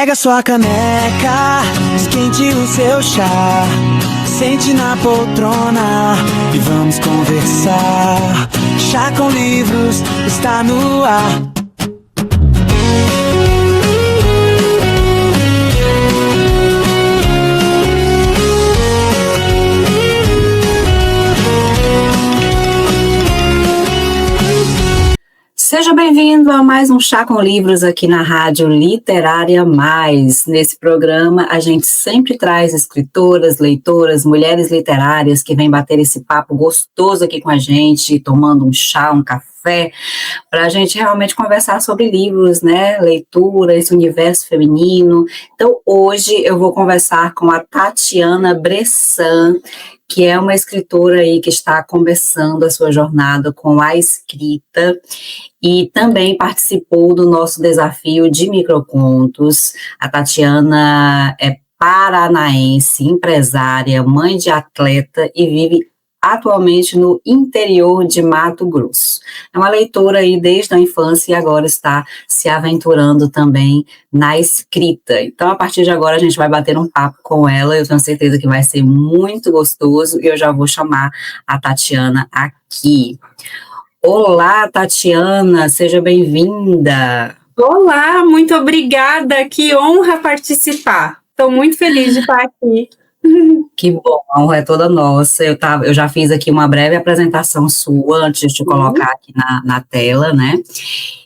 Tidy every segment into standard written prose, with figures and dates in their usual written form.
Pega sua caneca, esquente o seu chá, sente na poltrona e vamos conversar. Chá com Livros está no ar. Seja bem-vindo a mais um Chá com Livros aqui na Rádio Literária Mais. Nesse programa, a gente sempre traz escritoras, leitoras, mulheres literárias que vêm bater esse papo gostoso aqui com a gente, tomando um chá, um café, para a gente realmente conversar sobre livros, né, leitura, esse universo feminino. Então, hoje eu vou conversar com a Tatiana Bressan, que é uma escritora aí que está começando a sua jornada com a escrita e também participou do nosso desafio de microcontos. A Tatiana é paranaense, empresária, mãe de atleta e vive atualmente no interior de Mato Grosso. É uma leitora aí desde a infância e agora está se aventurando também na escrita. Então, a partir de agora, a gente vai bater um papo com ela, eu tenho certeza que vai ser muito gostoso, e eu já vou chamar a Tatiana aqui. Olá, Tatiana, seja bem-vinda. Olá, muito obrigada, que honra participar. Estou muito feliz de estar aqui. Que bom, a honra é toda nossa. Eu já fiz aqui uma breve apresentação sua antes de colocar aqui na tela, né?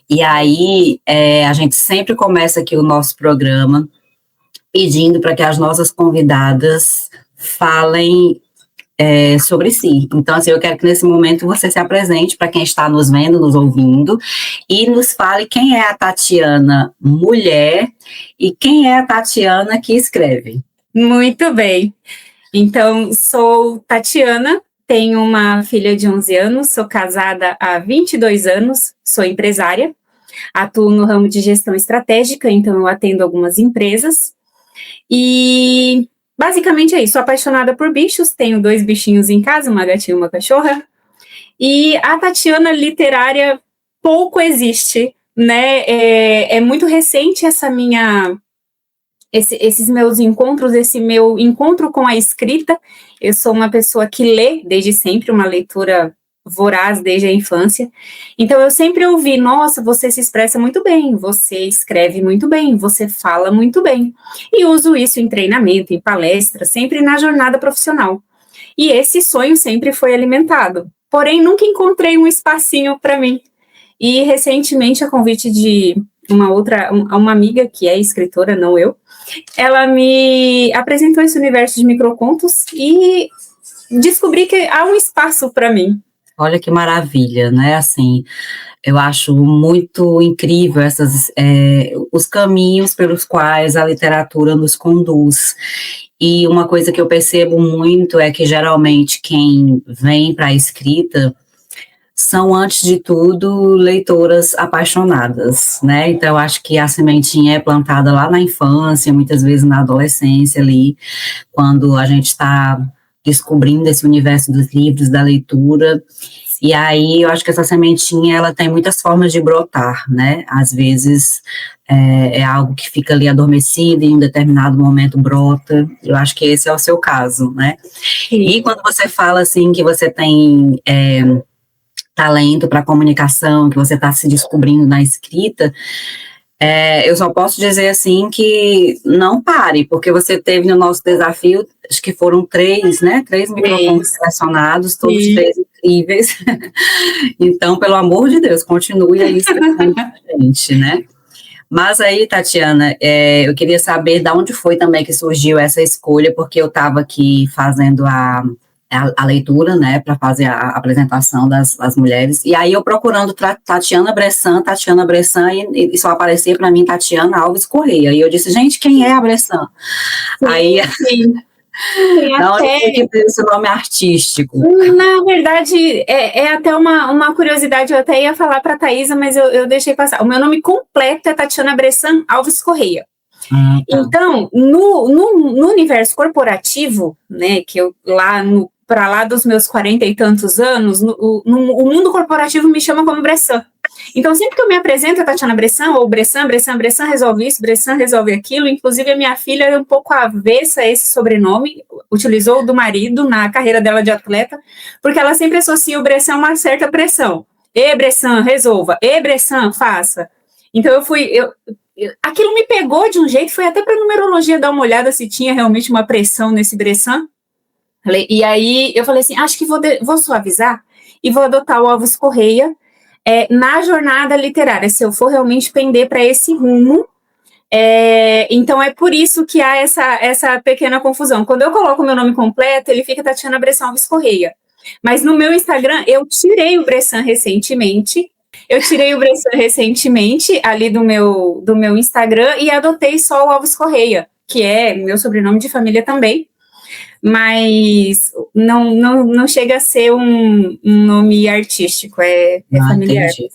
E aí, a gente sempre começa aqui o nosso programa pedindo para que as nossas convidadas falem sobre si. Então, assim, eu quero que nesse momento você se apresente para quem está nos vendo, nos ouvindo, e nos fale quem é a Tatiana mulher e quem é a Tatiana que escreve. Muito bem. Então, sou Tatiana, tenho uma filha de 11 anos, sou casada há 22 anos, sou empresária, atuo no ramo de gestão estratégica, então eu atendo algumas empresas, e basicamente é isso, sou apaixonada por bichos, tenho 2 bichinhos em casa, uma gatinha e uma cachorra, e a Tatiana literária pouco existe, né, é muito recente esses meus encontros, esse meu encontro com a escrita. Eu sou uma pessoa que lê desde sempre, uma leitura voraz desde a infância, então eu sempre ouvi, nossa, você se expressa muito bem, você escreve muito bem, você fala muito bem, e uso isso em treinamento, em palestra, sempre na jornada profissional, e esse sonho sempre foi alimentado, porém nunca encontrei um espacinho para mim, e recentemente, a convite de uma amiga que é escritora, não eu, ela me apresentou esse universo de microcontos e descobri que há um espaço para mim. Olha que maravilha, né? Assim, eu acho muito incrível os caminhos pelos quais a literatura nos conduz. E uma coisa que eu percebo muito é que geralmente quem vem para a escrita são, antes de tudo, leitoras apaixonadas, né? Então, eu acho que a sementinha é plantada lá na infância, muitas vezes na adolescência ali, quando a gente está descobrindo esse universo dos livros, da leitura, e aí eu acho que essa sementinha, ela tem muitas formas de brotar, né? Às vezes é algo que fica ali adormecido e em um determinado momento brota. Eu acho que esse é o seu caso, né? Sim. E quando você fala, assim, que você tem talento para comunicação, que você está se descobrindo na escrita, eu só posso dizer assim que não pare, porque você teve no nosso desafio, acho que foram 3, né? 3 microfones selecionados, todos 3 incríveis. Então, pelo amor de Deus, continue aí escrevendo pra gente, né? Mas aí, Tatiana, eu queria saber de onde foi também que surgiu essa escolha, porque eu estava aqui fazendo a leitura, né, para fazer a apresentação das mulheres, e aí eu procurando Tatiana Bressan, e só aparecia para mim Tatiana Alves Correia, e eu disse, gente, quem é a Bressan? Sim, aí, sim. Da onde é que tem esse nome artístico? Na verdade, é até uma curiosidade, eu até ia falar para a Thaisa, mas eu deixei passar. O meu nome completo é Tatiana Bressan Alves Correia. Tá. Então, no universo corporativo, né, que eu para lá dos meus 40 e tantos anos, o mundo corporativo me chama como Bressan. Então, sempre que eu me apresento a Tatiana Bressan, ou Bressan resolve isso, Bressan resolve aquilo, inclusive a minha filha é um pouco avessa a esse sobrenome, utilizou o do marido na carreira dela de atleta, porque ela sempre associa o Bressan a uma certa pressão. E Bressan, resolva. E Bressan, faça. Então, aquilo me pegou de um jeito, foi até para a numerologia dar uma olhada se tinha realmente uma pressão nesse Bressan. E aí, eu falei assim, acho que vou suavizar e vou adotar o Alves Correia, na jornada literária, se eu for realmente pender para esse rumo. Então é por isso que há essa pequena confusão. Quando eu coloco o meu nome completo, ele fica Tatiana Bressan Alves Correia. Mas no meu Instagram, eu tirei o Bressan recentemente. Ali do meu Instagram e adotei só o Alves Correia, que é meu sobrenome de família também. Mas não chega a ser um nome artístico, é familiar. Entendi.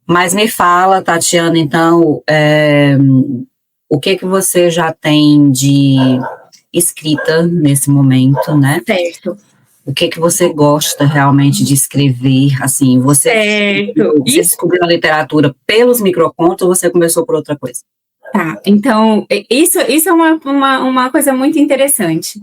Mas me fala, Tatiana, então, o que você já tem de escrita nesse momento, né? Certo. O que você gosta realmente de escrever, assim, você descobriu a literatura pelos microcontos ou você começou por outra coisa? Tá, então, isso é uma coisa muito interessante.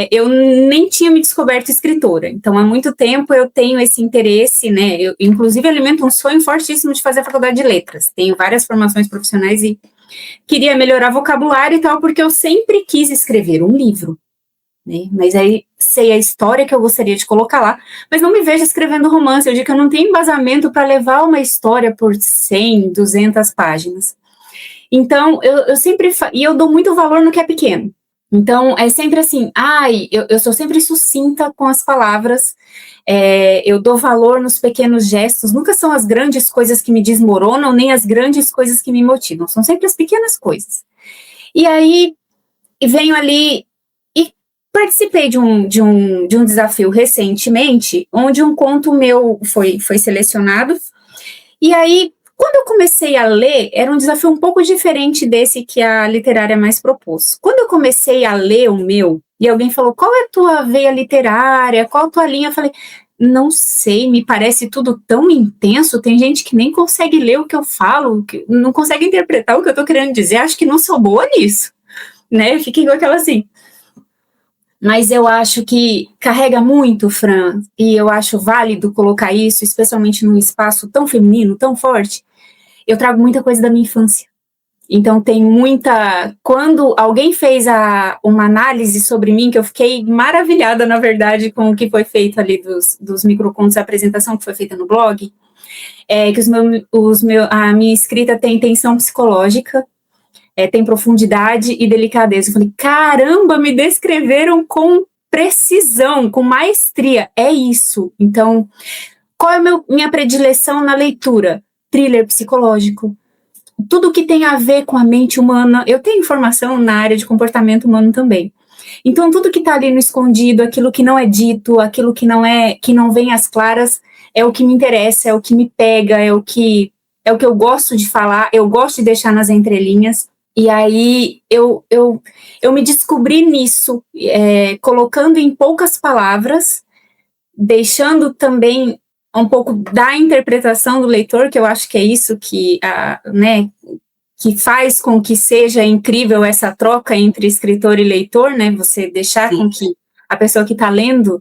Eu nem tinha me descoberto escritora, então há muito tempo eu tenho esse interesse, né, eu inclusive alimento um sonho fortíssimo de fazer a faculdade de letras, tenho várias formações profissionais e queria melhorar vocabulário e tal, porque eu sempre quis escrever um livro, né, mas aí sei a história que eu gostaria de colocar lá, mas não me vejo escrevendo romance, eu digo que eu não tenho embasamento para levar uma história por 100, 200 páginas. Então, eu sempre... E eu dou muito valor no que é pequeno. Então, é sempre assim, eu sou sempre sucinta com as palavras, eu dou valor nos pequenos gestos, nunca são as grandes coisas que me desmoronam, nem as grandes coisas que me motivam, são sempre as pequenas coisas. E aí, venho ali e participei de um desafio recentemente, onde um conto meu foi selecionado, e aí, quando eu comecei a ler, era um desafio um pouco diferente desse que a literária mais propôs. Quando eu comecei a ler o meu, e alguém falou, qual é a tua veia literária, qual a tua linha? Eu falei, não sei, me parece tudo tão intenso, tem gente que nem consegue ler o que eu falo, que não consegue interpretar o que eu estou querendo dizer, acho que não sou boa nisso, né? Eu fiquei com aquela assim... Mas eu acho que carrega muito, Fran, e eu acho válido colocar isso, especialmente num espaço tão feminino, tão forte. Eu trago muita coisa da minha infância. Então tem muita... Quando alguém fez uma análise sobre mim, que eu fiquei maravilhada, na verdade, com o que foi feito ali dos microcontos, a apresentação que foi feita no blog, que a minha escrita tem intenção psicológica, tem profundidade e delicadeza. Eu falei, caramba, me descreveram com precisão, com maestria, é isso. Então, qual é minha predileção na leitura? Thriller psicológico. Tudo que tem a ver com a mente humana. Eu tenho formação na área de comportamento humano também. Então, tudo que está ali no escondido, aquilo que não é dito, aquilo que não vem às claras, é o que me interessa, é o que me pega, é o que eu gosto de falar, eu gosto de deixar nas entrelinhas. E aí eu me descobri nisso, colocando em poucas palavras, deixando também um pouco da interpretação do leitor, que eu acho que é isso que faz com que seja incrível essa troca entre escritor e leitor, né? Você deixar com que a pessoa que está lendo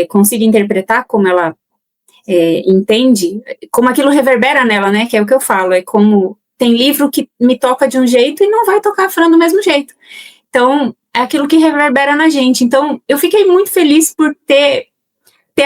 consiga interpretar como ela entende, como aquilo reverbera nela, né? Que é o que eu falo, é como... Tem livro que me toca de um jeito e não vai tocar a Fran do mesmo jeito. Então, é aquilo que reverbera na gente. Então, eu fiquei muito feliz por ter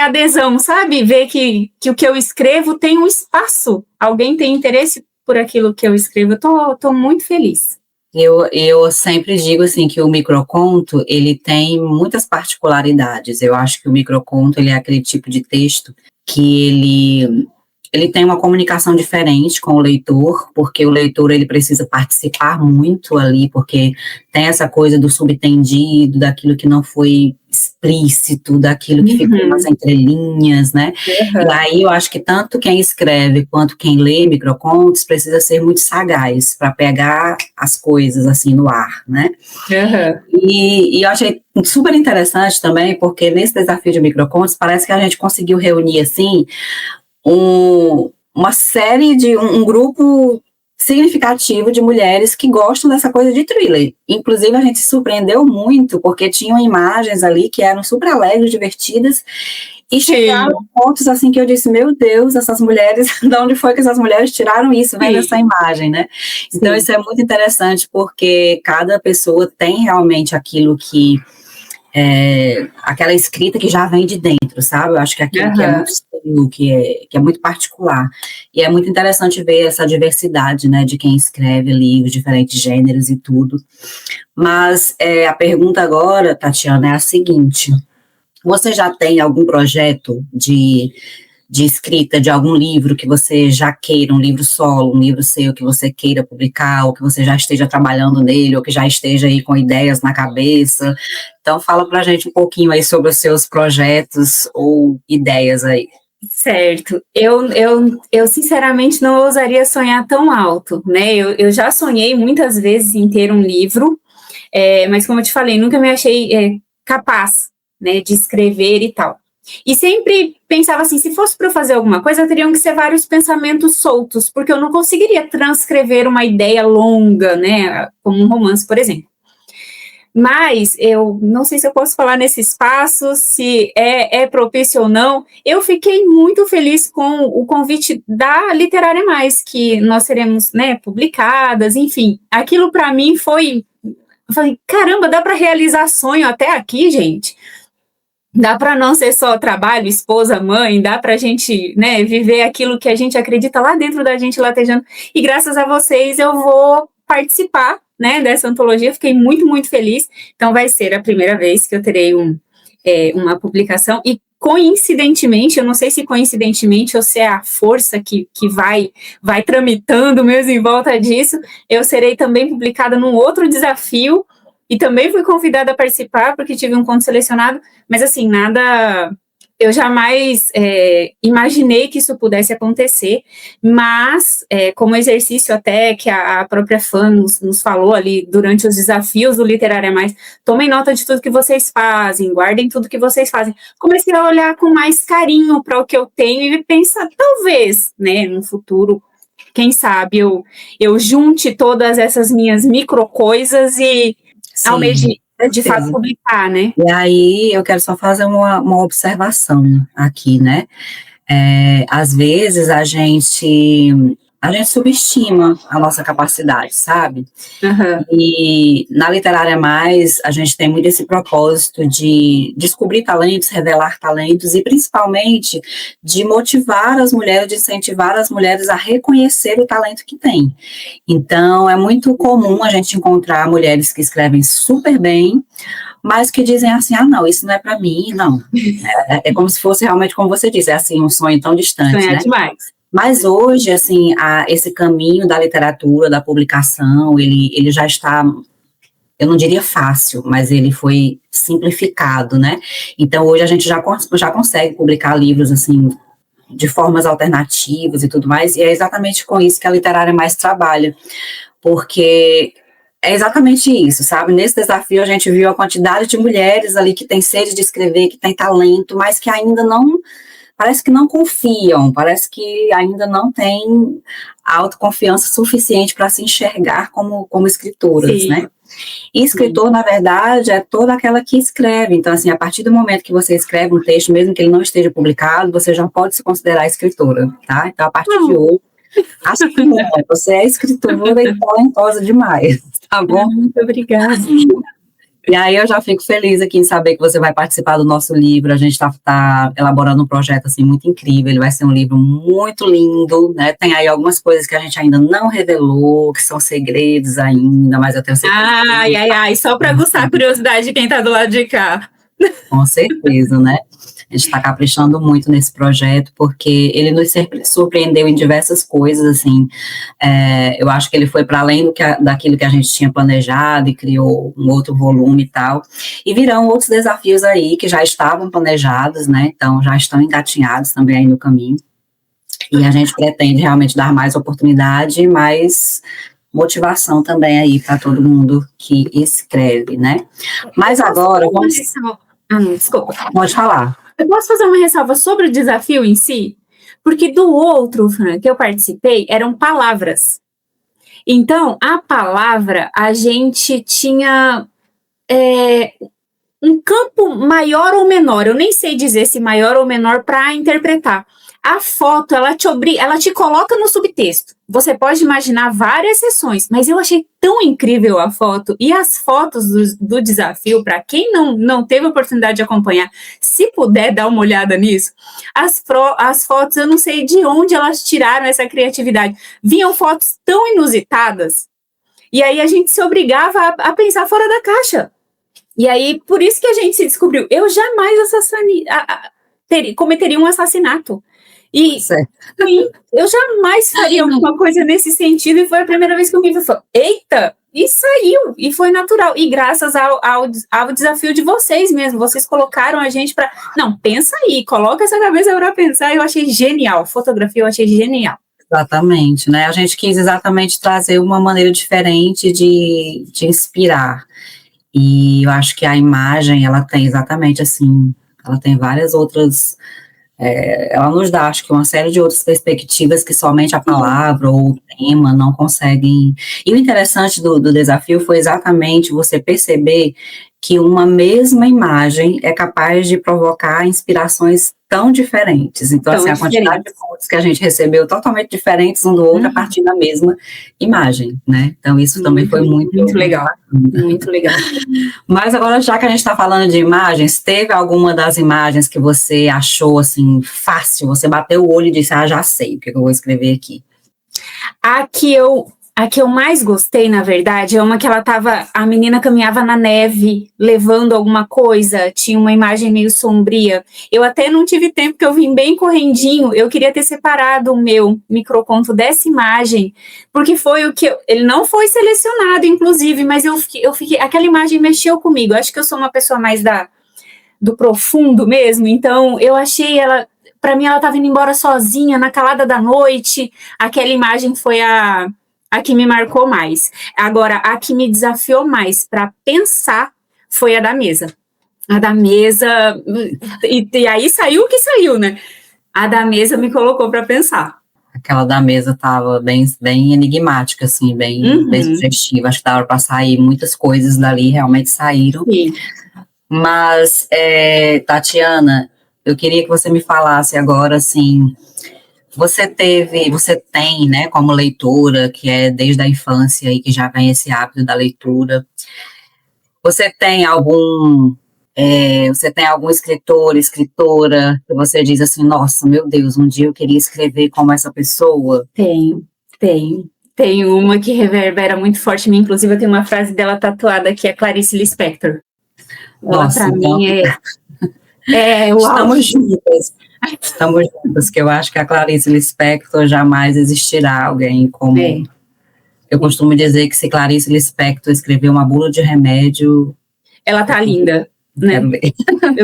adesão, sabe? Ver que o que eu escrevo tem um espaço. Alguém tem interesse por aquilo que eu escrevo. Eu tô muito feliz. Eu sempre digo assim que o microconto, ele tem muitas particularidades. Eu acho que o microconto, ele é aquele tipo de texto que ele tem uma comunicação diferente com o leitor, porque o leitor ele precisa participar muito ali, porque tem essa coisa do subtendido, daquilo que não foi explícito, daquilo que ficou nas entrelinhas, né? E aí eu acho que tanto quem escreve quanto quem lê microcontos precisa ser muito sagaz para pegar as coisas assim no ar, né? E eu achei super interessante também, porque nesse desafio de microcontos parece que a gente conseguiu reunir assim uma série de um grupo significativo de mulheres que gostam dessa coisa de thriller. Inclusive, a gente se surpreendeu muito, porque tinham imagens ali que eram super alegres, divertidas, e chegaram pontos assim que eu disse, meu Deus, essas mulheres, de onde foi que essas mulheres tiraram isso, vendo essa imagem, né? Então, isso é muito interessante, porque cada pessoa tem realmente aquilo que aquela escrita que já vem de dentro, sabe? Eu acho que aquilo que é muito seu, que é muito particular. E é muito interessante ver essa diversidade, né, de quem escreve ali, os diferentes gêneros e tudo. Mas a pergunta agora, Tatiana, é a seguinte: você já tem algum projeto de escrita de algum livro que você já queira, um livro solo, um livro seu que você queira publicar, ou que você já esteja trabalhando nele, ou que já esteja aí com ideias na cabeça? Então, fala pra gente um pouquinho aí sobre os seus projetos ou ideias aí. Certo. Eu sinceramente não ousaria sonhar tão alto, né? Eu já sonhei muitas vezes em ter um livro, mas como eu te falei, nunca me achei capaz, né, de escrever e tal. E sempre pensava assim, se fosse para eu fazer alguma coisa, teriam que ser vários pensamentos soltos, porque eu não conseguiria transcrever uma ideia longa, né, como um romance, por exemplo. Mas eu não sei se eu posso falar nesse espaço, se é propício ou não. Eu fiquei muito feliz com o convite da Literária Mais, que nós seremos, né, publicadas, enfim. Aquilo para mim foi... Eu falei, caramba, dá para realizar sonho até aqui, gente? Dá para não ser só trabalho, esposa, mãe, dá para a gente, né, viver aquilo que a gente acredita lá dentro da gente, latejando. E graças a vocês eu vou participar, né, dessa antologia. Fiquei muito, muito feliz. Então vai ser a primeira vez que eu terei uma publicação. E coincidentemente, eu não sei se coincidentemente ou se é a força que vai tramitando mesmo em volta disso, eu serei também publicada num outro desafio. E também fui convidada a participar, porque tive um conto selecionado, mas assim, nada, eu jamais imaginei que isso pudesse acontecer, mas como exercício até que a própria fã nos falou ali durante os desafios do Literária Mais, tomem nota de tudo que vocês fazem, guardem tudo que vocês fazem. Comecei a olhar com mais carinho para o que eu tenho e pensar, talvez, né, no futuro, quem sabe eu junte todas essas minhas micro coisas e ao meio de fato publicar, né? E aí eu quero só fazer uma observação aqui, né? Às vezes a gente subestima a nossa capacidade, sabe? Uhum. E na Literária Mais, a gente tem muito esse propósito de descobrir talentos, revelar talentos e, principalmente, de motivar as mulheres, de incentivar as mulheres a reconhecer o talento que têm. Então, é muito comum a gente encontrar mulheres que escrevem super bem, mas que dizem assim, não, isso não é para mim, não. É como se fosse realmente, como você disse, assim, um sonho tão distante, Sonhar, né? demais. Mas hoje, assim, esse caminho da literatura, da publicação, ele já está, eu não diria fácil, mas ele foi simplificado, né? Então, hoje a gente já consegue publicar livros, assim, de formas alternativas e tudo mais, e é exatamente com isso que a Literária Mais trabalha, porque é exatamente isso, sabe? Nesse desafio a gente viu a quantidade de mulheres ali que tem sede de escrever, que tem talento, mas que ainda não... Parece que não confiam, parece que ainda não têm autoconfiança suficiente para se enxergar como escritoras, né? E escritor, na verdade, é toda aquela que escreve. Então, assim, a partir do momento que você escreve um texto, mesmo que ele não esteja publicado, você já pode se considerar escritora, tá? Então, a partir de hoje, assuma, você é escritora e talentosa demais, tá bom? Muito obrigada. E aí eu já fico feliz aqui em saber que você vai participar do nosso livro. A gente tá elaborando um projeto, assim, muito incrível. Ele vai ser um livro muito lindo, né? Tem aí algumas coisas que a gente ainda não revelou, que são segredos ainda, mas eu tenho certeza. Ai, só para aguçar a curiosidade de quem tá do lado de cá. Com certeza, né? A gente está caprichando muito nesse projeto, porque ele nos surpreendeu em diversas coisas, assim, eu acho que ele foi para além daquilo que a gente tinha planejado e criou um outro volume e tal, e virão outros desafios aí que já estavam planejados, né, então já estão engatinhados também aí no caminho, e a gente pretende realmente dar mais oportunidade, mais motivação também aí para todo mundo que escreve, né. Mas agora, vamos... Desculpa. Pode falar. Eu posso fazer uma ressalva sobre o desafio em si? Porque do outro, Fran, que eu participei, eram palavras. Então, a palavra, a gente tinha um campo maior ou menor, eu nem sei dizer se maior ou menor para interpretar. A foto, ela te coloca no subtexto. Você pode imaginar várias sessões, mas eu achei tão incrível a foto. E as fotos do desafio, para quem não teve a oportunidade de acompanhar, se puder dar uma olhada nisso, as fotos, eu não sei de onde elas tiraram essa criatividade. Vinham fotos tão inusitadas, e aí a gente se obrigava a pensar fora da caixa. E aí, por isso que a gente se descobriu. Eu jamais cometeria um assassinato. E eu jamais faria alguma coisa nesse sentido, e foi a primeira vez que eu me vi, falei, eita, e saiu, e foi natural, e graças ao desafio de vocês mesmo, vocês colocaram a gente para, não, pensa aí, coloca essa cabeça para pensar, eu achei genial, fotografia eu achei genial. Exatamente, né, a gente quis exatamente trazer uma maneira diferente de inspirar, e eu acho que a imagem, ela tem exatamente assim, ela tem várias outras... ela nos dá, acho que, uma série de outras perspectivas que somente a palavra ou o tema não conseguem. E o interessante do desafio foi exatamente você perceber que uma mesma imagem é capaz de provocar inspirações tão diferentes. Então, assim, a quantidade de fotos que a gente recebeu totalmente diferentes um do outro a partir da mesma imagem, né? Então, isso também foi muito legal. Muito legal. Mas agora, já que a gente está falando de imagens, teve alguma das imagens que você achou, assim, fácil? Você bateu o olho e disse, já sei o que eu vou escrever aqui. A que eu mais gostei, na verdade, é uma que a menina caminhava na neve, levando alguma coisa, tinha uma imagem meio sombria. Eu até não tive tempo, porque eu vim bem correndinho, eu queria ter separado o meu microconto dessa imagem, porque foi o que ele não foi selecionado, inclusive, mas eu fiquei, aquela imagem mexeu comigo, acho que eu sou uma pessoa mais do profundo mesmo, então eu achei ela... Para mim, ela estava indo embora sozinha, na calada da noite. Aquela imagem foi a que me marcou mais. Agora, a que me desafiou mais para pensar foi a da mesa. A da mesa... E aí saiu o que saiu, né? A da mesa me colocou para pensar. Aquela da mesa estava bem enigmática, assim, bem sugestiva. Acho que dava para sair muitas coisas dali, realmente saíram. Sim. Mas, Tatiana... Eu queria que você me falasse agora, assim, você tem, né, como leitora, que é desde a infância e que já vem esse hábito da leitura, você tem algum escritor, escritora, que você diz assim, nossa, meu Deus, um dia eu queria escrever como essa pessoa? Tem uma que reverbera muito forte em mim, inclusive eu tenho uma frase dela tatuada, que é Clarice Lispector. Ela, nossa, pra então... mim, Estamos juntas, que eu acho que a Clarice Lispector jamais existirá alguém como... Eu costumo dizer que se Clarice Lispector escrever uma bula de remédio... Ela tá linda, né? Eu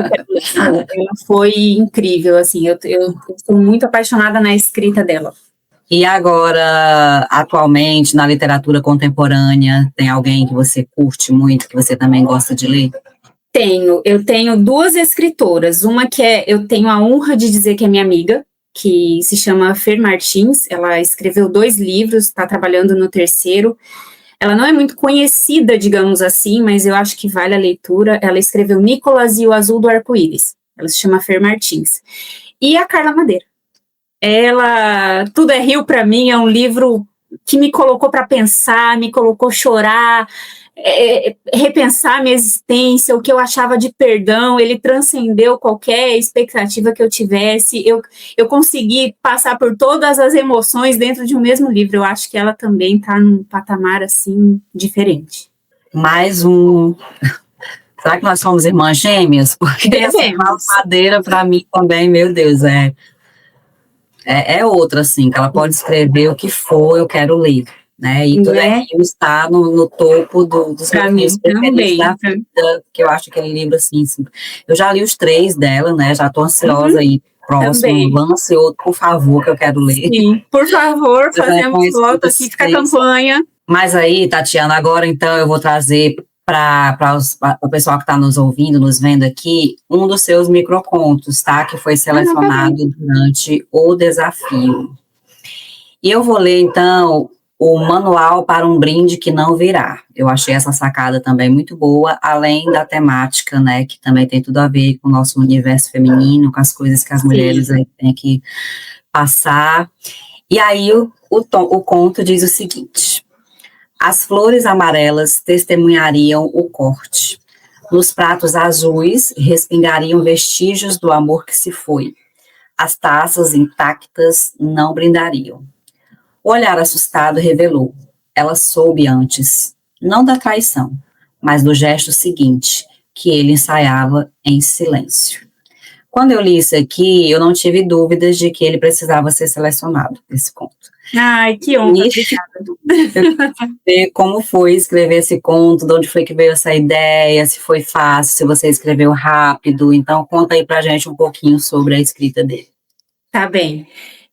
quero ler. Ela foi incrível, assim, eu estou muito apaixonada na escrita dela. E agora, atualmente, na literatura contemporânea, tem alguém que você curte muito, que você também gosta de ler? Eu tenho duas escritoras, uma que eu tenho a honra de dizer que é minha amiga, que se chama Fer Martins, ela escreveu 2 livros, está trabalhando no 3º, ela não é muito conhecida, digamos assim, mas eu acho que vale a leitura, ela escreveu Nicolas e o Azul do Arco-Íris, ela se chama Fer Martins, e a Carla Madeira, Tudo é Rio para mim, é um livro que me colocou para pensar, me colocou a chorar, repensar minha existência, o que eu achava de perdão, ele transcendeu qualquer expectativa que eu tivesse, eu consegui passar por todas as emoções dentro de um mesmo livro, eu acho que ela também está num patamar, assim, diferente. Mais um... Será que nós somos irmãs gêmeas? Porque essa Madeira, para mim, também, meu Deus, é outra, assim, que ela pode escrever o que for, eu quero ler. Né? E Tudo é Rio está no topo dos meus preferidos da vida, que eu acho aquele livro assim, eu já li os 3 dela, né? Já estou ansiosa aí, próximo, lance outro, por favor, que eu quero ler. Sim, por favor, fazemos foto aqui, fica a campanha. Mas aí, Tatiana, agora então eu vou trazer para o pessoal que está nos ouvindo, nos vendo aqui, um dos seus microcontos, tá? Que foi selecionado durante o desafio. E eu vou ler, então, o Manual para um Brinde que Não Virá. Eu achei essa sacada também muito boa, além da temática, né, que também tem tudo a ver com o nosso universo feminino, com as coisas que as mulheres aí têm que passar. E aí o conto diz o seguinte: as flores amarelas testemunhariam o corte. Nos pratos azuis respingariam vestígios do amor que se foi. As taças intactas não brindariam. O olhar assustado revelou. Ela soube antes, não da traição, mas do gesto seguinte, que ele ensaiava em silêncio. Quando eu li isso aqui, eu não tive dúvidas de que ele precisava ser selecionado, esse conto. Ai, que honra, obrigada. Ver como foi escrever esse conto, de onde foi que veio essa ideia, se foi fácil, se você escreveu rápido. Então, conta aí pra gente um pouquinho sobre a escrita dele. Tá bem.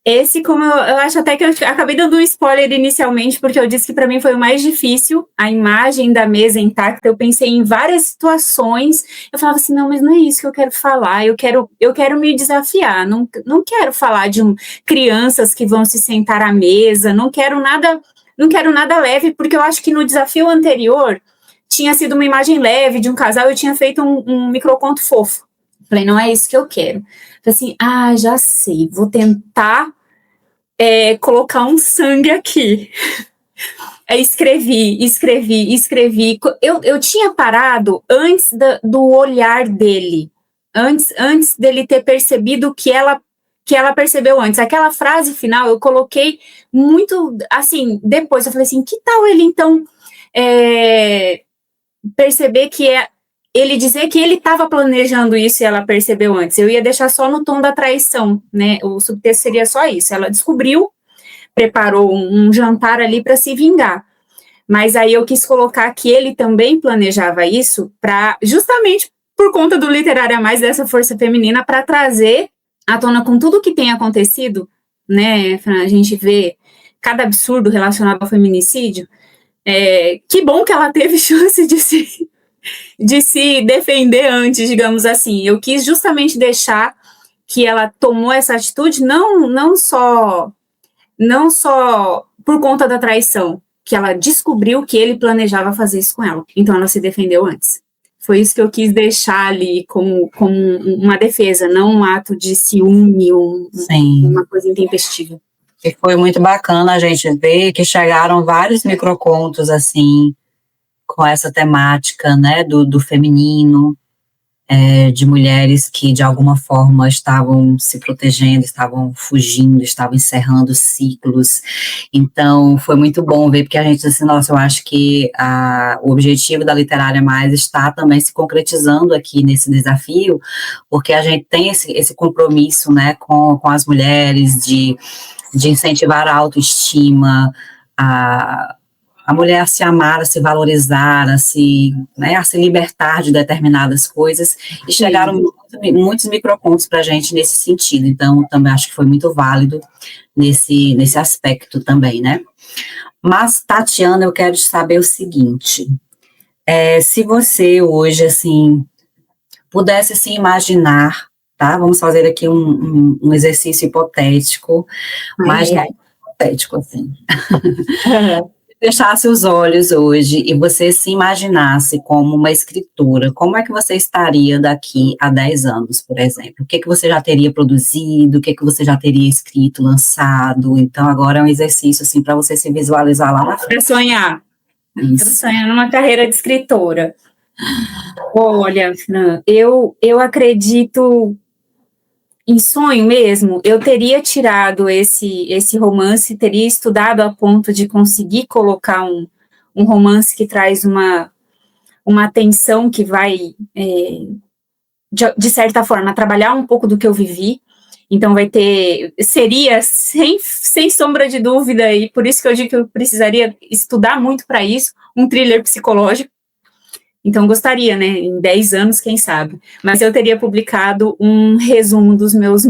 Esse, como eu acho até que eu acabei dando um spoiler inicialmente, porque eu disse que para mim foi o mais difícil, a imagem da mesa intacta. Eu pensei em várias situações, eu falava assim, não, mas não é isso que eu quero falar, eu quero me desafiar, não quero falar de crianças que vão se sentar à mesa, não quero nada leve, porque eu acho que no desafio anterior tinha sido uma imagem leve de um casal, eu tinha feito um microconto fofo. Falei, não é isso que eu quero. Falei assim, já sei, vou tentar colocar um sangue aqui. Escrevi. Eu tinha parado antes do olhar dele, antes dele ter percebido que ela percebeu antes. Aquela frase final eu coloquei muito, assim, depois. Eu falei assim, que tal ele, então, perceber que ele dizer que ele estava planejando isso e ela percebeu antes. Eu ia deixar só no tom da traição, né? O subtexto seria só isso. Ela descobriu, preparou um jantar ali para se vingar. Mas aí eu quis colocar que ele também planejava isso justamente por conta do Literário a Mais, dessa força feminina, para trazer à tona com tudo que tem acontecido, né? A gente vê cada absurdo relacionado ao feminicídio. Que bom que ela teve chance de se defender antes, digamos assim. Eu quis justamente deixar que ela tomou essa atitude não só por conta da traição, que ela descobriu que ele planejava fazer isso com ela. Então ela se defendeu antes. Foi isso que eu quis deixar ali como uma defesa, não um ato de ciúme, uma coisa intempestiva. E foi muito bacana a gente ver que chegaram vários microcontos assim, com essa temática, né, do feminino, de mulheres que de alguma forma estavam se protegendo, estavam fugindo, estavam encerrando ciclos. Então foi muito bom ver, porque a gente assim, nossa, eu acho que o objetivo da Literária Mais está também se concretizando aqui nesse desafio, porque a gente tem esse compromisso, né, com as mulheres de incentivar a autoestima, a mulher a se amar, a se valorizar, a se libertar de determinadas coisas, e chegaram muitos microcontos para a gente nesse sentido. Então, também acho que foi muito válido nesse aspecto também, né? Mas, Tatiana, eu quero saber o seguinte, se você hoje, assim, pudesse se imaginar, tá? Vamos fazer aqui um exercício hipotético, mas não hipotético, assim. Fechasse os olhos hoje e você se imaginasse como uma escritora, como é que você estaria daqui a 10 anos, por exemplo? O que você já teria produzido, o que você já teria escrito, lançado? Então, agora é um exercício, assim, para você se visualizar lá na frente. Para sonhar. Isso. Para sonhar numa carreira de escritora. Olha, Fran, eu acredito em sonho mesmo, eu teria tirado esse romance, teria estudado a ponto de conseguir colocar um romance que traz uma atenção que vai, de certa forma, trabalhar um pouco do que eu vivi. Então seria, sem sombra de dúvida, e por isso que eu digo que eu precisaria estudar muito para isso, um thriller psicológico. Então, gostaria, né, em 10 anos, quem sabe, mas eu teria publicado um resumo dos meus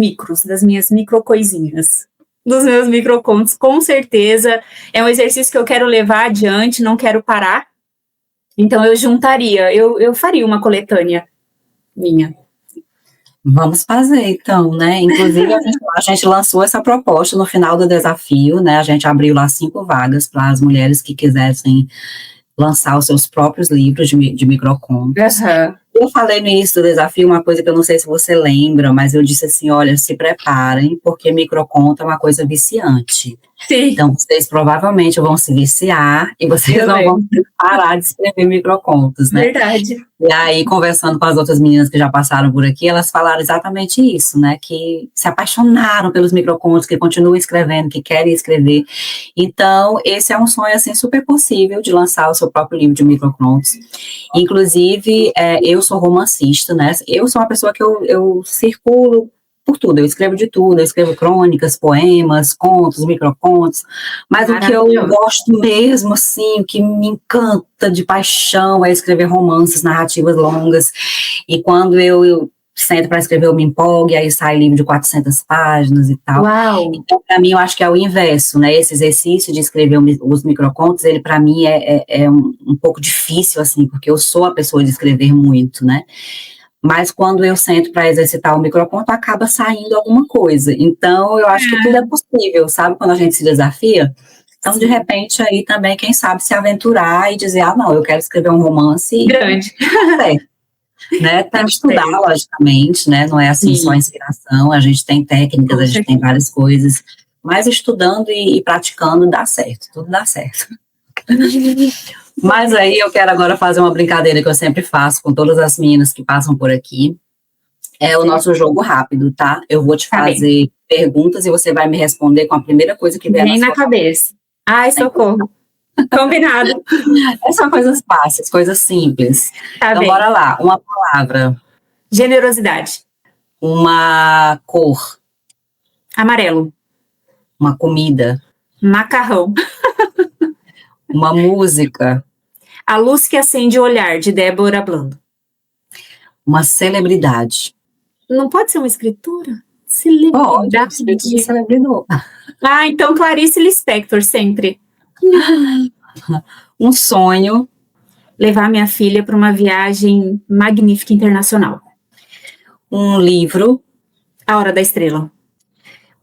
das minhas microcoisinhas, dos meus microcontos, com certeza. É um exercício que eu quero levar adiante, não quero parar, Então eu juntaria, eu faria uma coletânea minha. Vamos fazer, então, né? Inclusive, a gente lançou essa proposta no final do desafio, né? A gente abriu lá 5 vagas para as mulheres que quisessem lançar os seus próprios livros de microcontos. Uhum. Eu falei no início do desafio uma coisa que eu não sei se você lembra, mas eu disse assim, olha, se preparem, porque microconto é uma coisa viciante. Sim. Então, vocês provavelmente vão se viciar e vocês não vão parar de escrever microcontos, né? Verdade. E aí, conversando com as outras meninas que já passaram por aqui, elas falaram exatamente isso, né? Que se apaixonaram pelos microcontos, que continuam escrevendo, que querem escrever. Então, esse é um sonho, assim, super possível de lançar o seu próprio livro de microcontos. Inclusive, eu sou romancista, né? Eu sou uma pessoa que eu circulo por tudo, eu escrevo de tudo, eu escrevo crônicas, poemas, contos, microcontos, mas o que eu gosto mesmo, assim, o que me encanta de paixão é escrever romances, narrativas longas, e quando eu sento para escrever, eu me empolgo, e aí sai livro de 400 páginas e tal. Uau. Então, para mim, eu acho que é o inverso, né, esse exercício de escrever os microcontos, ele para mim é um pouco difícil, assim, porque eu sou a pessoa de escrever muito, né, mas quando eu sento para exercitar o microconto, acaba saindo alguma coisa. Então, eu acho que tudo é possível, sabe? Quando a gente se desafia. Então, de repente, aí também, quem sabe, se aventurar e dizer, não, eu quero escrever um romance. Grande. Né? Tem que estudar, logicamente, né? Não é assim só inspiração, a gente tem técnicas, a gente tem várias coisas. Mas estudando e praticando dá certo, tudo dá certo. Mas aí eu quero agora fazer uma brincadeira que eu sempre faço com todas as meninas que passam por aqui. É o nosso jogo rápido, tá? Eu vou te fazer perguntas e você vai me responder com a primeira coisa que vier na cabeça. Ai, socorro. Combinado. São coisas fáceis, coisas simples. Então, bora lá. Uma palavra. Generosidade. Uma cor. Amarelo. Uma comida. Macarrão. Uma música. A Luz que Acende o Olhar, de Débora Blando. Uma celebridade. Não pode ser uma escritora? Celebridade. Então Clarice Lispector, sempre. Um sonho. Levar minha filha para uma viagem magnífica internacional. Um livro. A Hora da Estrela.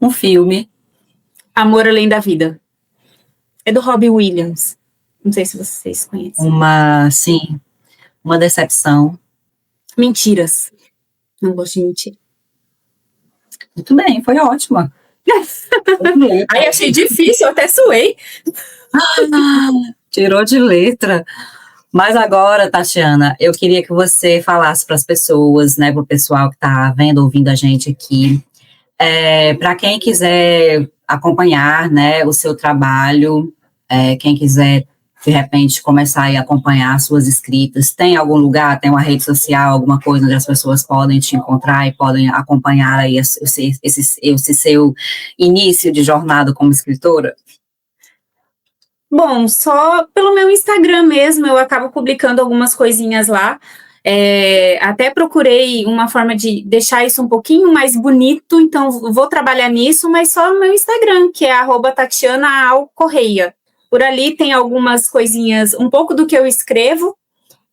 Um filme. Amor Além da Vida. É do Robbie Williams. Não sei se vocês conhecem. Uma decepção. Mentiras. Não gosto de mentir. Muito bem, foi ótima. Ai, achei difícil, eu até suei. Tirou de letra. Mas agora, Tatiana, eu queria que você falasse para as pessoas, né, para o pessoal que está vendo, ouvindo a gente aqui, para quem quiser acompanhar, né, o seu trabalho, quem quiser, de repente, começar a acompanhar as suas escritas, tem algum lugar, tem uma rede social, alguma coisa onde as pessoas podem te encontrar e podem acompanhar aí esse seu início de jornada como escritora? Bom, só pelo meu Instagram mesmo, eu acabo publicando algumas coisinhas lá. Até procurei uma forma de deixar isso um pouquinho mais bonito, então vou trabalhar nisso, mas só no meu Instagram, que é @TatianaAlcorreia. Por ali tem algumas coisinhas, um pouco do que eu escrevo,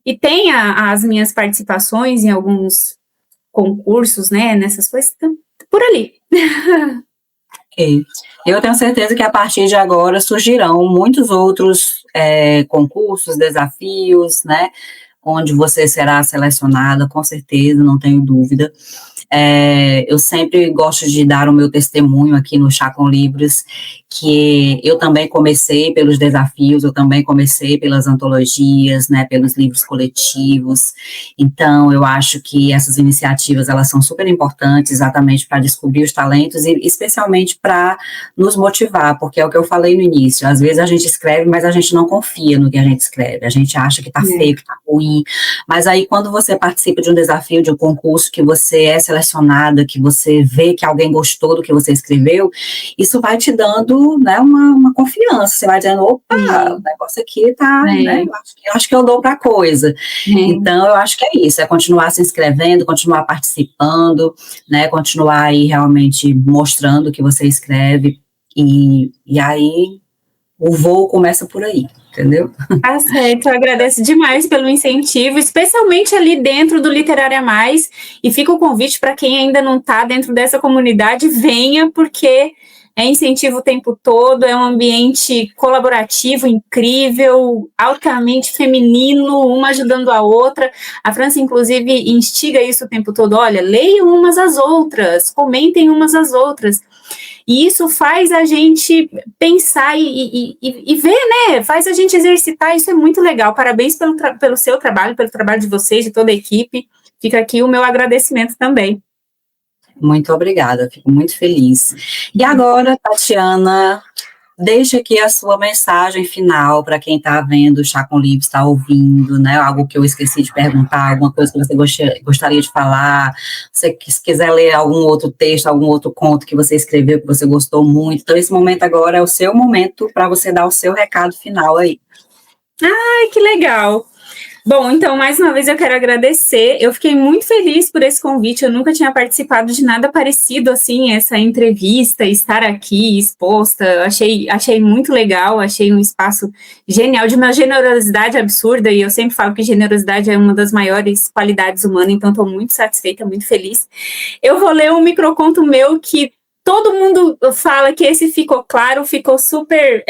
e tem as minhas participações em alguns concursos, né, nessas coisas, então, por ali. Ok. Eu tenho certeza que a partir de agora surgirão muitos outros concursos, desafios, né, onde você será selecionada, com certeza, não tenho dúvida. Eu sempre gosto de dar o meu testemunho aqui no Chá com Livros, que eu também comecei pelos desafios, eu também comecei pelas antologias, né, pelos livros coletivos. Então, eu acho que essas iniciativas, elas são super importantes exatamente para descobrir os talentos e especialmente para nos motivar, porque é o que eu falei no início, às vezes a gente escreve, mas a gente não confia no que a gente escreve, a gente acha que está feio, que está ruim, mas aí quando você participa de um desafio, de um concurso, que você é selecionada, que você vê que alguém gostou do que você escreveu, isso vai te dando, né, uma confiança, você vai dizendo, opa, o negócio aqui tá, né, eu acho que eu dou pra coisa. Então, eu acho que é isso, é continuar se inscrevendo, continuar participando, né, continuar aí realmente mostrando o que você escreve, e aí o voo começa por aí, entendeu? Tá certo, eu agradeço demais pelo incentivo, especialmente ali dentro do Literária Mais, e fica o convite para quem ainda não está dentro dessa comunidade, venha, porque é incentivo o tempo todo, é um ambiente colaborativo, incrível, altamente feminino, uma ajudando a outra. A França, inclusive, instiga isso o tempo todo, olha, leiam umas às outras, comentem umas às outras. E isso faz a gente pensar e ver, né? Faz a gente exercitar, isso é muito legal. Parabéns pelo seu trabalho, pelo trabalho de vocês, de toda a equipe. Fica aqui o meu agradecimento também. Muito obrigada, fico muito feliz. E agora, Tatiana, deixa aqui a sua mensagem final para quem está vendo o Chá com Livros, está ouvindo, né? Algo que eu esqueci de perguntar, alguma coisa que você gostaria de falar, se quiser ler algum outro texto, algum outro conto que você escreveu, que você gostou muito. Então, esse momento agora é o seu momento para você dar o seu recado final aí. Ai, que legal! Bom, então, mais uma vez eu quero agradecer, eu fiquei muito feliz por esse convite, eu nunca tinha participado de nada parecido, assim, essa entrevista, estar aqui exposta, achei muito legal, achei um espaço genial, de uma generosidade absurda, e eu sempre falo que generosidade é uma das maiores qualidades humanas, então estou muito satisfeita, muito feliz. Eu vou ler um microconto meu que todo mundo fala que esse ficou claro, ficou super...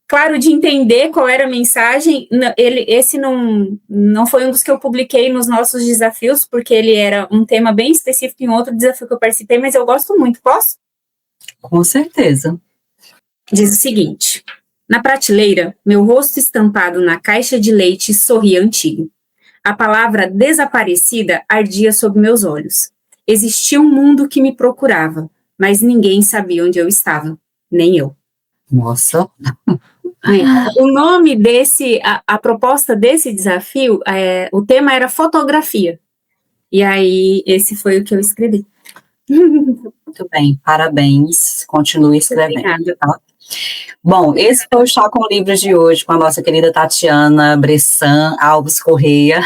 claro de entender qual era a mensagem. Esse não foi um dos que eu publiquei nos nossos desafios, porque ele era um tema bem específico em outro desafio que eu participei, mas eu gosto muito. Posso? Com certeza. Diz o seguinte: na prateleira, meu rosto estampado na caixa de leite sorria antigo. A palavra desaparecida ardia sob meus olhos. Existia um mundo que me procurava, mas ninguém sabia onde eu estava, nem eu. Nossa. O nome a proposta desse desafio, o tema era fotografia. E aí, esse foi o que eu escrevi. Muito bem, parabéns. Continue escrevendo. Obrigada. Tá? Bom, esse foi o Chá com Livros de hoje, com a nossa querida Tatiana Bressan Alves Correia,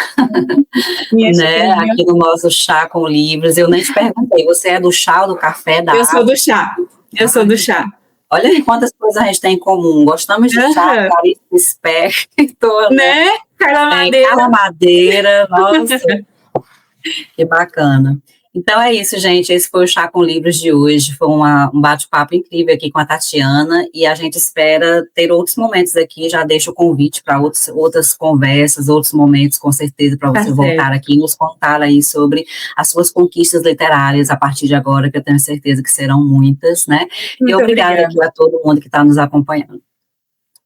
né, aqui no nosso Chá com Livros. Eu nem te perguntei, você é do chá ou do café? Eu sou do chá. Eu sou do chá. Olha aí quantas coisas a gente tem em comum. Gostamos de chá, Clarice Lispector, né? Carla Madeira. Nossa, que bacana. Então é isso, gente. Esse foi o Chá com Livros de hoje. Foi um bate-papo incrível aqui com a Tatiana e a gente espera ter outros momentos aqui. Já deixo o convite para outras conversas, outros momentos, com certeza, para você voltar aqui e nos contar aí sobre as suas conquistas literárias a partir de agora, que eu tenho certeza que serão muitas, né? E obrigada aqui a todo mundo que está nos acompanhando.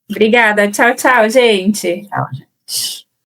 Obrigada. Tchau, tchau, gente. Tchau, gente.